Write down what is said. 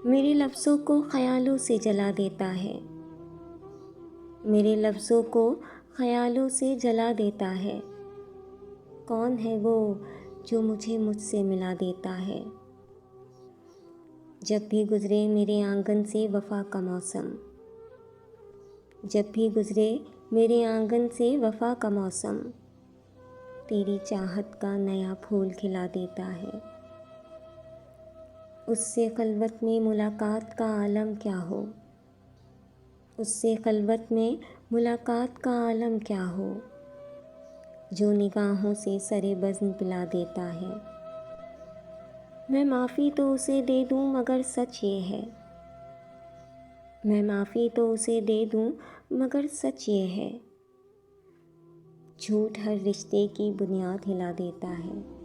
मेरे लफ्ज़ों को ख़यालों से जला देता है। मेरे लफ्ज़ों को ख़यालों से जला देता है। कौन है वो जो मुझे मुझसे मिला देता है। जब भी गुज़रे मेरे आंगन से वफ़ा का मौसम, जब भी गुज़रे मेरे आंगन से वफ़ा का मौसम, तेरी चाहत का नया फूल खिला देता है। उससे खलवत में मुलाकात का आलम क्या हो, उससे खलवत में मुलाकात का आलम क्या हो, जो निगाहों से सरे बज़्म पिला देता है। मैं माफ़ी तो उसे दे दूँ मगर सच ये है, मैं माफ़ी तो उसे दे दूँ मगर सच ये है, झूठ हर रिश्ते की बुनियाद हिला देता है।